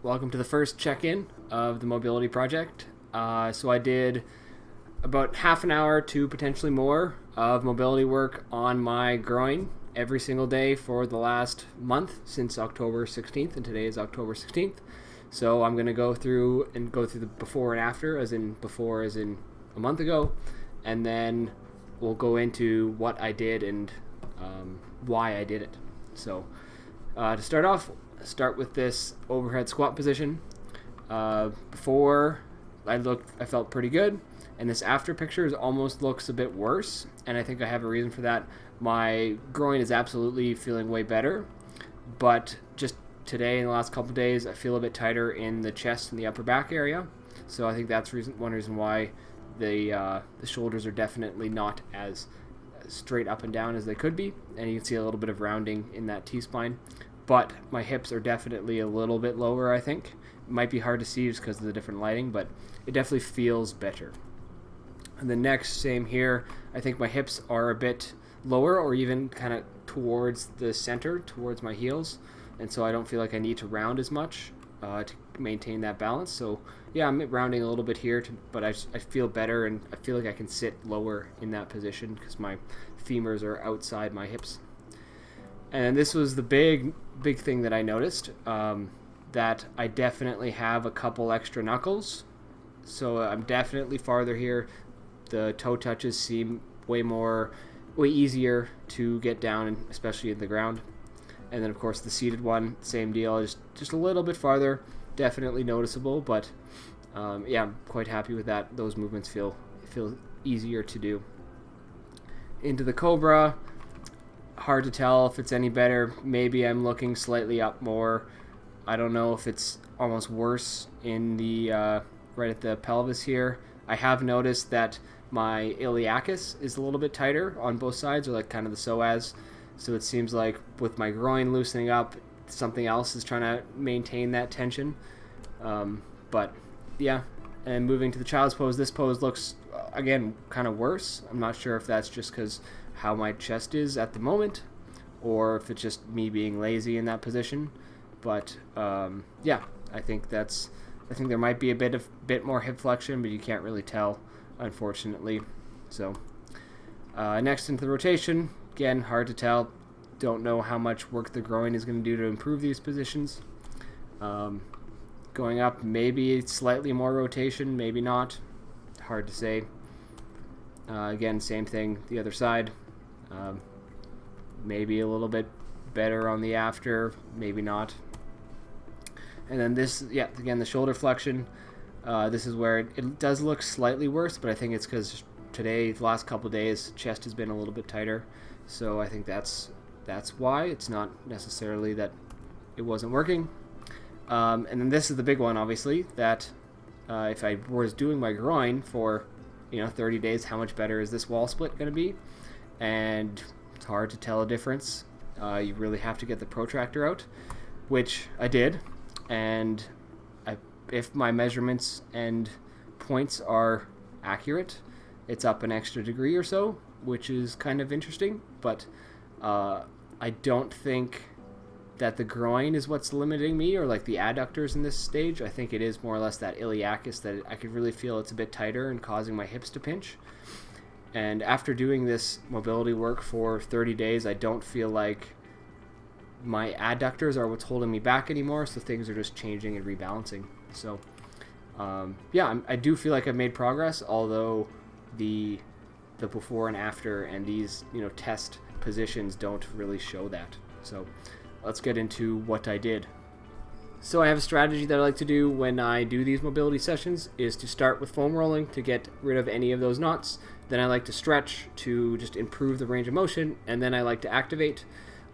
welcome to the first check-in of the mobility project. So I did about half an hour to potentially more of mobility work on my groin every single day for the last month since October 16th, and today is October 16th. So I'm going to go through the before and after, as in before as in a month ago, and then we'll go into what I did and why I did it. So to start with this overhead squat position. Before I felt pretty good, and this after picture almost looks a bit worse, and I think I have a reason for that. My groin is absolutely feeling way better, but just today in the last couple of days, I feel a bit tighter in the chest and the upper back area. So I think that's one reason why the shoulders are definitely not as straight up and down as they could be, and you can see a little bit of rounding in that T-spine. But my hips are definitely a little bit lower, I think. It might be hard to see just because of the different lighting, but it definitely feels better. And the next, same here, I think my hips are a bit lower, or even kind of towards the center, towards my heels, and so I don't feel like I need to round as much to maintain that balance. So yeah, I'm rounding a little bit here, but I feel better, and I feel like I can sit lower in that position because my femurs are outside my hips. And this was the big thing that I noticed, that I definitely have a couple extra knuckles. So I'm definitely farther here. The toe touches seem way easier to get down, especially in the ground. And then of course the seated one, same deal, just a little bit farther, definitely noticeable, but yeah, I'm quite happy with that. Those movements feel easier to do. Into the Cobra, hard to tell if it's any better. Maybe I'm looking slightly up more. I don't know if it's almost worse in the right at the pelvis here. I have noticed that my iliacus is a little bit tighter on both sides, or like kind of the psoas. So it seems like with my groin loosening up, something else is trying to maintain that tension. But yeah, and moving to the child's pose, this pose looks, again, kind of worse. I'm not sure if that's just because how my chest is at the moment, or if it's just me being lazy in that position. But yeah, I think there might be a bit more hip flexion, but you can't really tell, unfortunately. So next into the rotation, again, hard to tell. Don't know how much work the groin is going to do to improve these positions. Going up, maybe slightly more rotation, maybe not. Hard to say. Again, same thing, the other side. Maybe a little bit better on the after, maybe not. And then this, yeah, again, the shoulder flexion. This is where it does look slightly worse, but I think it's because today, the last couple of days, chest has been a little bit tighter. So I think that's why. It's not necessarily that it wasn't working. And then this is the big one, obviously, that if I was doing my groin for 30 days, how much better is this wall split going to be? And it's hard to tell a difference. You really have to get the protractor out, which I did. And if my measurements and points are accurate, it's up an extra degree or so, which is kind of interesting. But I don't think that the groin is what's limiting me, or like the adductors in this stage. I think it is more or less that iliacus that I could really feel it's a bit tighter and causing my hips to pinch. And after doing this mobility work for 30 days, I don't feel like my adductors are what's holding me back anymore, so things are just changing and rebalancing. So yeah, I do feel like I've made progress, although the before and after and these test positions don't really show that. So let's get into what I did. So I have a strategy that I like to do when I do these mobility sessions, is to start with foam rolling to get rid of any of those knots. Then I like to stretch to just improve the range of motion, and then I like to activate.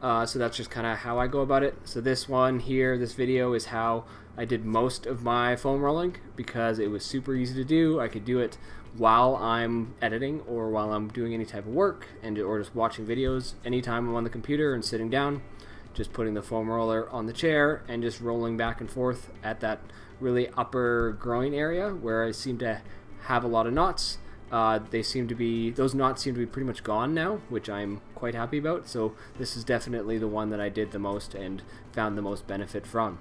So that's just kind of how I go about it. So this one here, this video, is how I did most of my foam rolling, because it was super easy to do. I could do it while I'm editing or while I'm doing any type of work, or just watching videos. Anytime I'm on the computer and sitting down, just putting the foam roller on the chair and just rolling back and forth at that really upper groin area where I seem to have a lot of knots. Those knots seem to be pretty much gone now, which I'm quite happy about. So this is definitely the one that I did the most and found the most benefit from.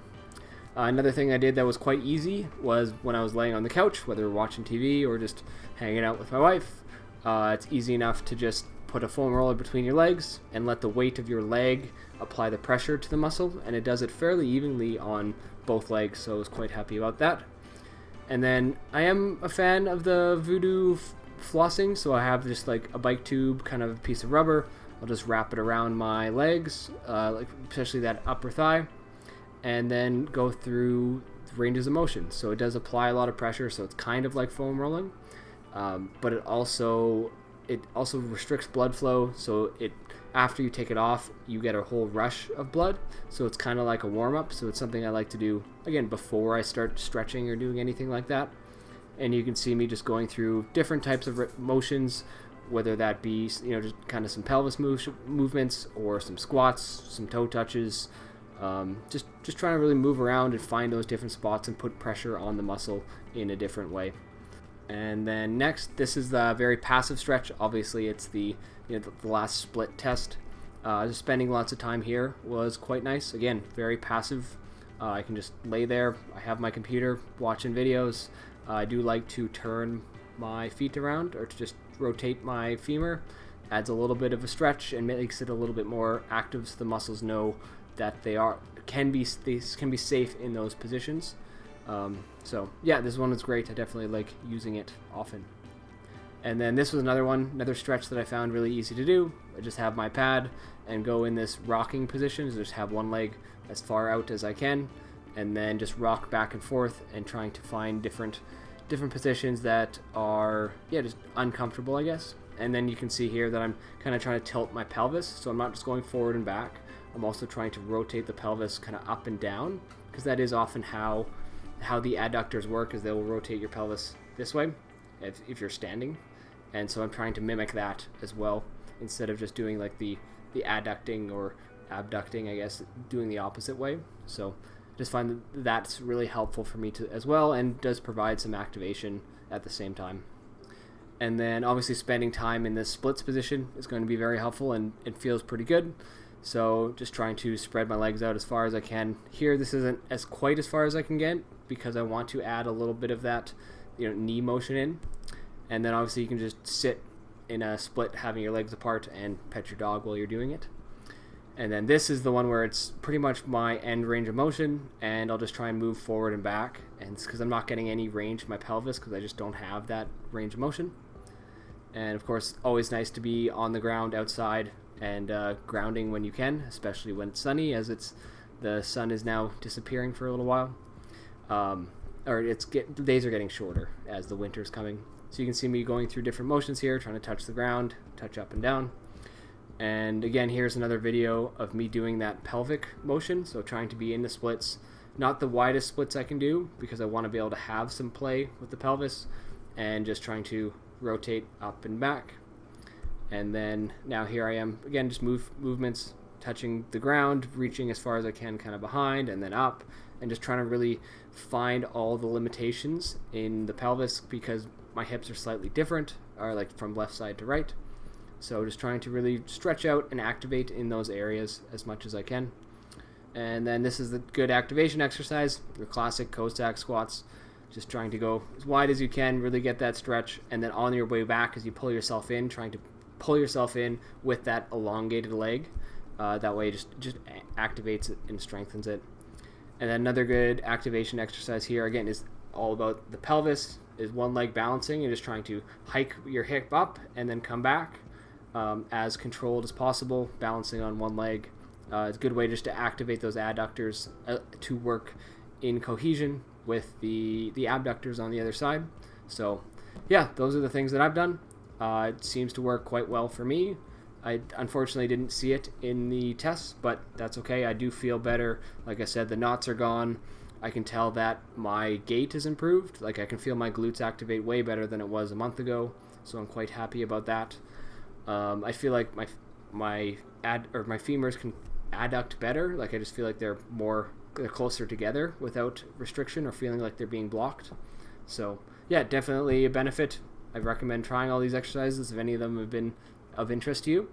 Another thing I did that was quite easy was when I was laying on the couch, whether watching TV or just hanging out with my wife. It's easy enough to just put a foam roller between your legs and let the weight of your leg apply the pressure to the muscle, and it does it fairly evenly on both legs, so I was quite happy about that. And then I am a fan of the Voodoo flossing, so I have just like a bike tube, kind of a piece of rubber. I'll just wrap it around my legs, like especially that upper thigh, and then go through ranges of motion. So it does apply a lot of pressure, so it's kind of like foam rolling, but it also restricts blood flow. So after you take it off, you get a whole rush of blood. So it's kind of like a warm up. So it's something I like to do again before I start stretching or doing anything like that. And you can see me just going through different types of motions, whether that be just kind of some pelvis movements or some squats, some toe touches. Just trying to really move around and find those different spots and put pressure on the muscle in a different way. And then next, this is the very passive stretch. Obviously, it's the last split test. Just spending lots of time here was quite nice. Again, very passive. I can just lay there. I have my computer watching videos. I do like to turn my feet around or to just rotate my femur. Adds a little bit of a stretch and makes it a little bit more active, so the muscles know that they can be safe in those positions. So yeah, this one is great. I definitely like using it often. And then this was another stretch that I found really easy to do. I just have my pad and go in this rocking position. So just have one leg as far out as I can, and then just rock back and forth and trying to find different positions that are just uncomfortable, I guess. And then you can see here that I'm kind of trying to tilt my pelvis, so I'm not just going forward and back. I'm also trying to rotate the pelvis kind of up and down, because that is often how the adductors work, is they will rotate your pelvis this way if you're standing. And so I'm trying to mimic that as well, instead of just doing like the adducting or abducting, I guess, doing the opposite way. So just find that's really helpful for me as well, and does provide some activation at the same time. And then obviously spending time in this splits position is going to be very helpful, and it feels pretty good. So just trying to spread my legs out as far as I can. Here, this isn't as quite as far as I can get, because I want to add a little bit of that knee motion in. And then obviously you can just sit in a split having your legs apart and pet your dog while you're doing it. And then this is the one where it's pretty much my end range of motion, and I'll just try and move forward and back, and it's because I'm not getting any range in my pelvis because I just don't have that range of motion. And of course, always nice to be on the ground outside and grounding when you can, especially when it's sunny, as the sun is now disappearing for a little while. The days are getting shorter as the winter's coming. So you can see me going through different motions here, trying to touch the ground, touch up and down. And again, here's another video of me doing that pelvic motion, so trying to be in the splits. Not the widest splits I can do, because I want to be able to have some play with the pelvis, and just trying to rotate up and back. And then now here I am, again, just movements, touching the ground, reaching as far as I can kind of behind, and then up, and just trying to really find all the limitations in the pelvis, because my hips are slightly different, or like from left side to right. So just trying to really stretch out and activate in those areas as much as I can. And then this is the good activation exercise, your classic Cossack squats. Just trying to go as wide as you can, really get that stretch, and then on your way back as you pull yourself in, trying to pull yourself in with that elongated leg. That way it just activates it and strengthens it. And then another good activation exercise here, again, is all about the pelvis, is one leg balancing and just trying to hike your hip up and then come back as controlled as possible, balancing on one leg. It's a good way just to activate those adductors to work in cohesion with the abductors on the other side. So yeah, those are the things that I've done. It seems to work quite well for me. I unfortunately didn't see it in the tests, but that's okay. I do feel better. Like I said, the knots are gone. I can tell that my gait has improved. Like I can feel my glutes activate way better than it was a month ago, so I'm quite happy about that. I feel like my femurs can adduct better. Like I just feel like they're closer together without restriction or feeling like they're being blocked. So yeah, definitely a benefit. I recommend trying all these exercises if any of them have been of interest to you.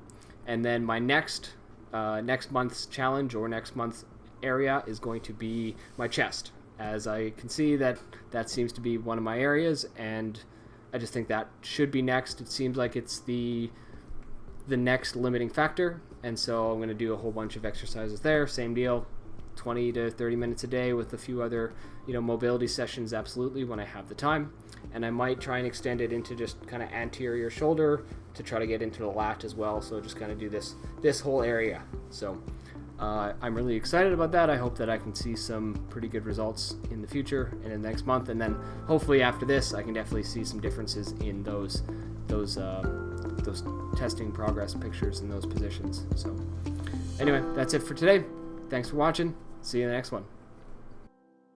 And then my next month's challenge or next month's area is going to be my chest. as I can see that seems to be one of my areas, and I just think that should be next. It seems like it's the next limiting factor, and so I'm going to do a whole bunch of exercises there. Same deal, 20 to 30 minutes a day with a few other mobility sessions absolutely when I have the time. And I might try and extend it into just kind of anterior shoulder to try to get into the lat as well, so just kind of do this whole area. So I'm really excited about that. I hope that I can see some pretty good results in the future and in the next month, and then hopefully after this I can definitely see some differences in those testing progress pictures in those positions. So anyway, that's it for today. Thanks for watching. See you in the next one.